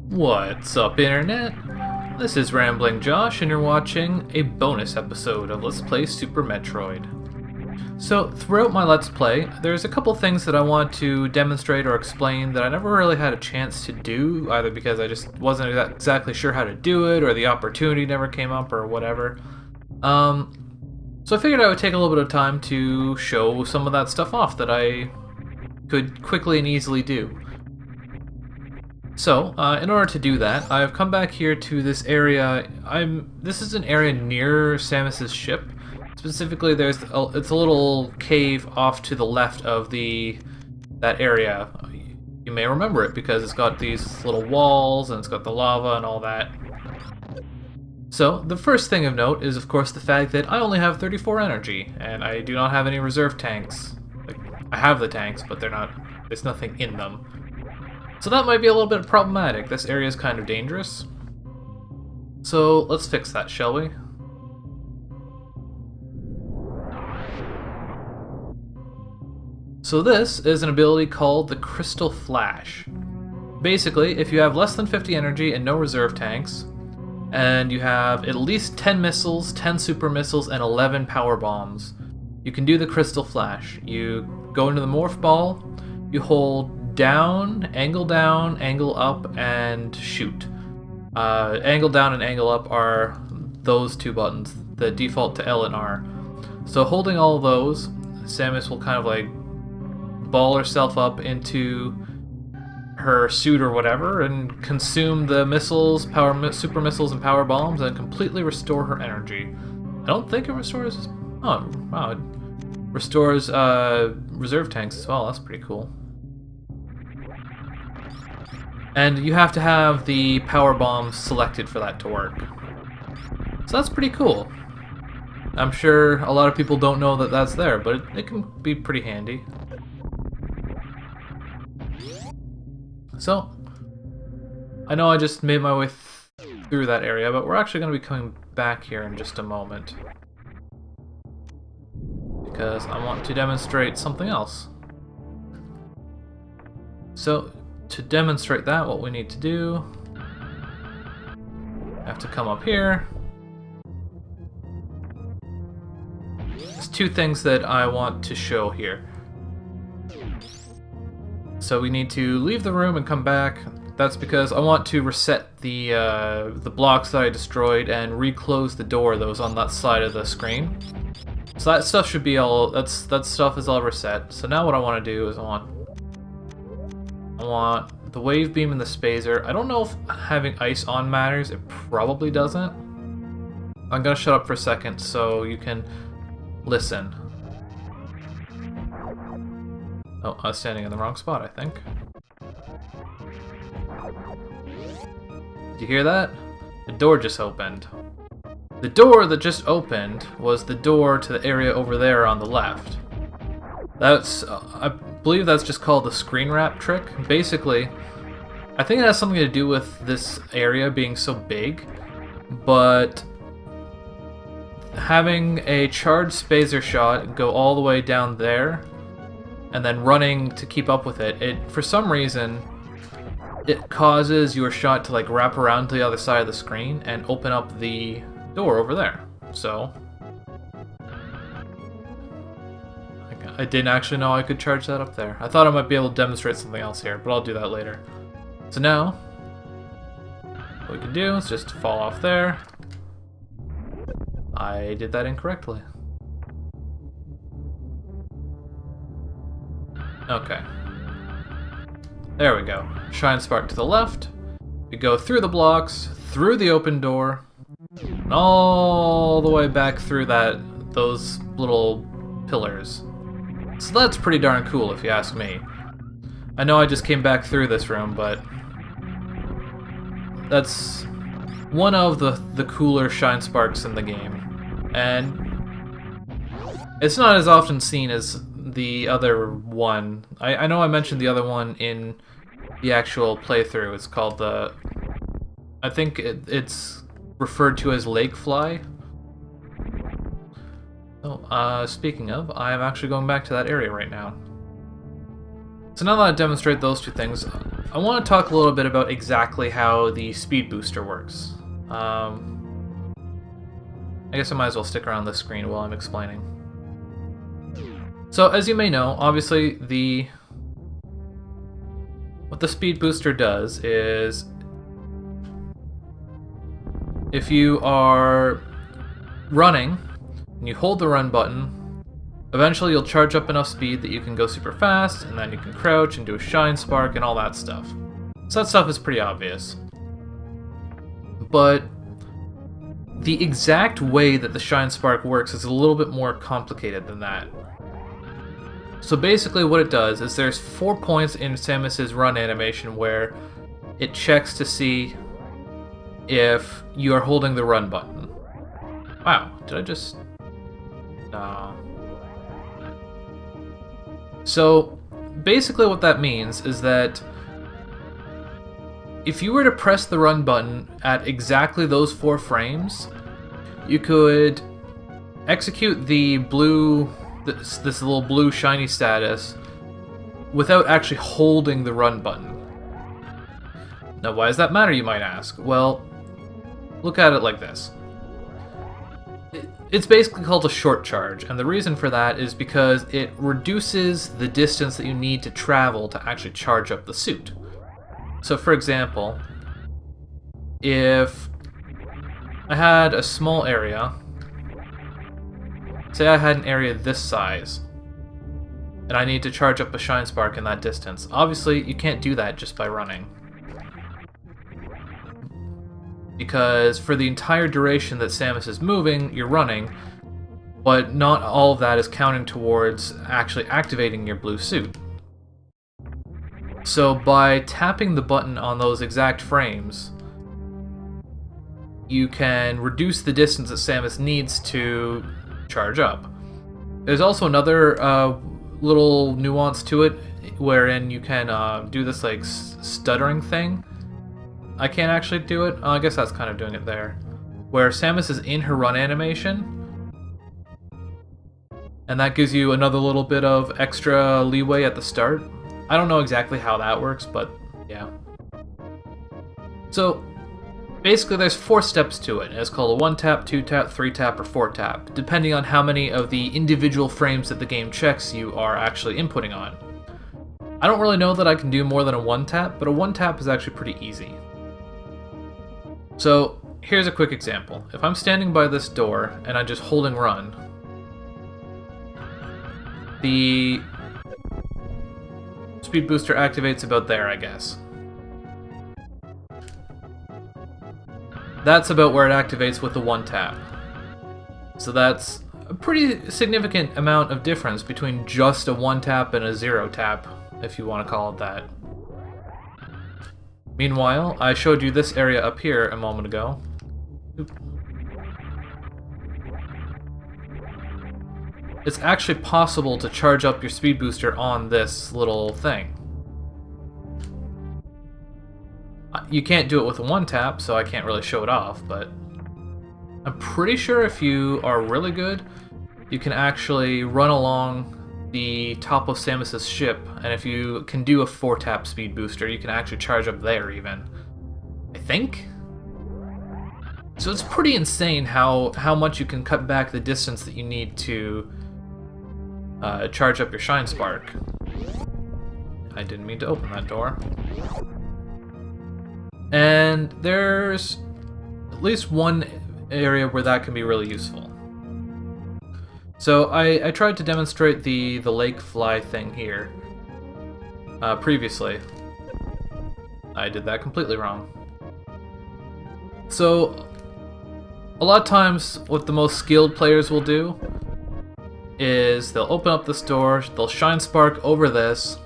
What's up, Internet? This is Rambling Josh, and you're watching a bonus episode of Let's Play Super Metroid. So, throughout my Let's Play, there's a couple things that I want to demonstrate or explain that I never really had a chance to do, either because I just wasn't exactly sure how to do it, or the opportunity never came up, or whatever. So I figured I would take a little bit of time to show some of that stuff off that I could quickly and easily do. So, in order to do that, I've come back here to this area. This is an area near Samus's ship. Specifically, it's a little cave off to the left of that area. You may remember it because it's got these little walls and it's got the lava and all that. So, the first thing of note is, of course, the fact that I only have 34 energy, and I do not have any reserve tanks. Like, I have the tanks, but there's nothing in them. So that might be a little bit problematic. This area is kind of dangerous. So let's fix that, shall we? So this is an ability called the Crystal Flash. Basically, if you have less than 50 energy and no reserve tanks, and you have at least 10 missiles, 10 super missiles, and 11 power bombs, you can do the Crystal Flash. You go into the morph ball, you hold down, angle up, and shoot. Angle down and angle up are those two buttons, the default to L and R. So holding all of those, Samus will kind of like ball herself up into her suit or whatever and consume the missiles, super missiles, and power bombs and completely restore her energy. I don't think it restores... Oh, wow. It restores reserve tanks as well. That's pretty cool. And you have to have the power bombs selected for that to work. So that's pretty cool. I'm sure a lot of people don't know that that's there, but it can be pretty handy. So, I know I just made my way through that area, but we're actually going to be coming back here in just a moment. Because I want to demonstrate something else. So, to demonstrate that, what we need to do, I have to come up here. There's two things that I want to show here. So we need to leave the room and come back. That's because I want to reset the blocks that I destroyed and reclose the door that was on that side of the screen. So that stuff should be all, that stuff is all reset. So now what I want to do is I want the wave beam and the spazer. I don't know if having ice on matters. It probably doesn't. I'm gonna shut up for a second so you can listen. Oh, I was standing in the wrong spot, I think. Did you hear that? The door just opened. The door that just opened was the door to the area over there on the left. That's, I believe that's just called the screen wrap trick. Basically, I think it has something to do with this area being so big, but having a charged spazer shot go all the way down there, and then running to keep up with it, for some reason, it causes your shot to like wrap around to the other side of the screen and open up the door over there. So I didn't actually know I could charge that up there. I thought I might be able to demonstrate something else here, but I'll do that later. So now, what we can do is just fall off there. I did that incorrectly. Okay. There we go. Shine spark to the left. We go through the blocks, through the open door, and all the way back through those little pillars. So that's pretty darn cool if you ask me. I know I just came back through this room, but that's one of the cooler shine sparks in the game. And it's not as often seen as the other one. I know I mentioned the other one in the actual playthrough. It's called I think it's referred to as Lake Fly. Oh, speaking of, I am actually going back to that area right now. So now that I've demonstrated those two things, I want to talk a little bit about exactly how the speed booster works. I guess I might as well stick around this screen while I'm explaining. So as you may know, obviously what the speed booster does is if you are running and you hold the run button, eventually you'll charge up enough speed that you can go super fast, and then you can crouch and do a shine spark and all that stuff. So that stuff is pretty obvious. But the exact way that the shine spark works is a little bit more complicated than that. So basically what it does is there's 4 points in Samus's run animation where it checks to see if you are holding the run button. Wow, did I just... No. So basically what that means is that if you were to press the run button at exactly those 4 frames, you could execute the blue, this little blue shiny status without actually holding the run button. Now why does that matter, you might ask? Well, look at it like this. It's basically called a short charge, and the reason for that is because it reduces the distance that you need to travel to actually charge up the suit. So for example, if I had a small area, say I had an area this size, and I need to charge up a shine spark in that distance, obviously you can't do that just by running. Because for the entire duration that Samus is moving, you're running, but not all of that is counting towards actually activating your blue suit. So by tapping the button on those exact frames, you can reduce the distance that Samus needs to charge up. There's also another little nuance to it, wherein you can do this like stuttering thing. I can't actually do it. Oh, I guess that's kind of doing it there. Where Samus is in her run animation, and that gives you another little bit of extra leeway at the start. I don't know exactly how that works, but yeah. So basically there's 4 steps to it. It's called a 1-tap, 2-tap, 3-tap, or 4-tap, depending on how many of the individual frames that the game checks you are actually inputting on. I don't really know that I can do more than a 1-tap, but a 1-tap is actually pretty easy. So here's a quick example. If I'm standing by this door and I'm just holding run, the speed booster activates about there, I guess. That's about where it activates with the 1-tap. So that's a pretty significant amount of difference between just a 1-tap and a 0-tap, if you want to call it that. Meanwhile, I showed you this area up here a moment ago. It's actually possible to charge up your speed booster on this little thing. You can't do it with a 1-tap, so I can't really show it off, but I'm pretty sure if you are really good, you can actually run along the top of Samus's ship, and if you can do a 4-tap speed booster, you can actually charge up there even. I think? So it's pretty insane how much you can cut back the distance that you need to charge up your shine spark. I didn't mean to open that door. And there's at least one area where that can be really useful. So I tried to demonstrate the lake fly thing here previously. I did that completely wrong. So a lot of times what the most skilled players will do is they'll open up this door, they'll shine spark over this,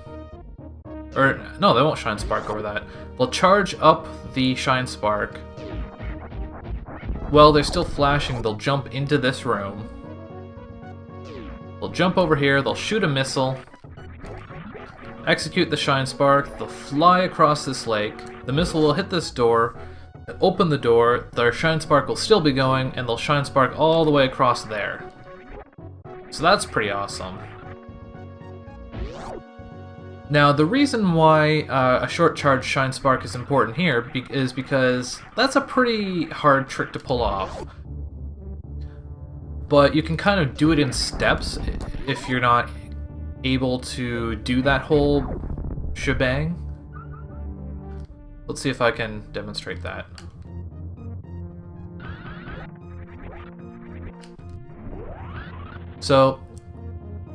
or no, they won't shine spark over that. They'll charge up the shine spark. While they're still flashing, they'll jump into this room. They'll jump over here, they'll shoot a missile, execute the shine spark, they'll fly across this lake, the missile will hit this door, open the door, their shine spark will still be going, and they'll shine spark all the way across there. So that's pretty awesome. Now, the reason why a short charge Shine Spark is important here is because that's a pretty hard trick to pull off. But you can kind of do it in steps if you're not able to do that whole shebang. Let's see if I can demonstrate that. So,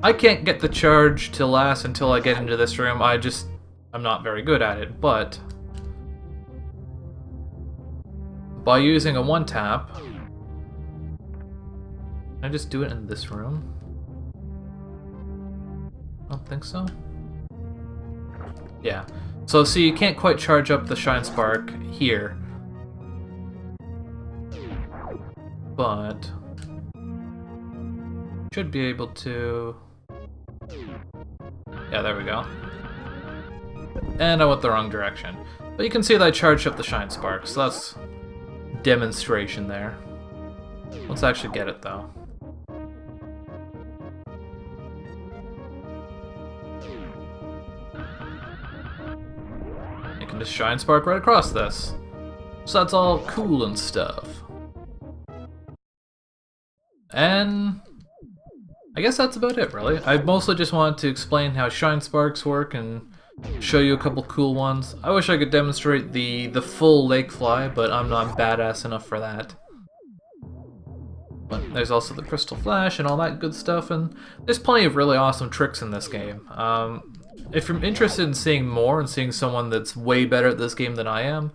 I can't get the charge to last until I get into this room. I'm not very good at it, but by using a one tap, can I just do it in this room? I don't think so. Yeah. So see, you can't quite charge up the Shine Spark here, but should be able to. Yeah, there we go. And I went the wrong direction. But you can see that I charged up the Shine Spark, so that's demonstration there. Let's actually get it though. You can just Shine Spark right across this. So that's all cool and stuff. And I guess that's about it, really. I mostly just wanted to explain how Shine Sparks work and show you a couple cool ones. I wish I could demonstrate the full Lake Fly, but I'm not badass enough for that. But there's also the Crystal Flash and all that good stuff, and there's plenty of really awesome tricks in this game. If you're interested in seeing more and seeing someone that's way better at this game than I am,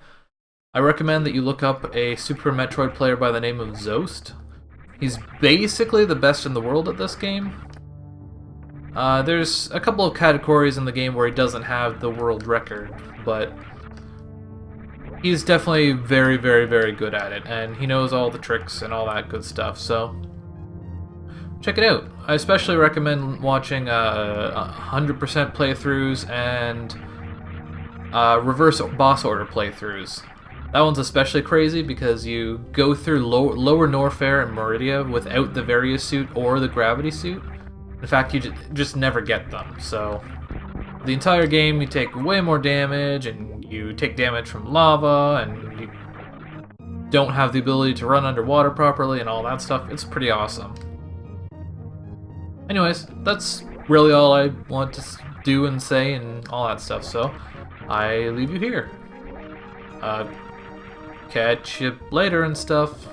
I recommend that you look up a Super Metroid player by the name of Zoast. He's basically the best in the world at this game. There's a couple of categories in the game where he doesn't have the world record, but he's definitely very, very, very good at it, and he knows all the tricks and all that good stuff, so check it out. I especially recommend watching 100% playthroughs and reverse boss order playthroughs. That one's especially crazy because you go through Lower Norfair and Meridia without the Various suit or the Gravity suit. In fact, you just never get them. So the entire game you take way more damage, and you take damage from lava, and you don't have the ability to run underwater properly and all that stuff. It's pretty awesome. Anyways, that's really all I want to do and say and all that stuff, so I leave you here. Catch you later and stuff.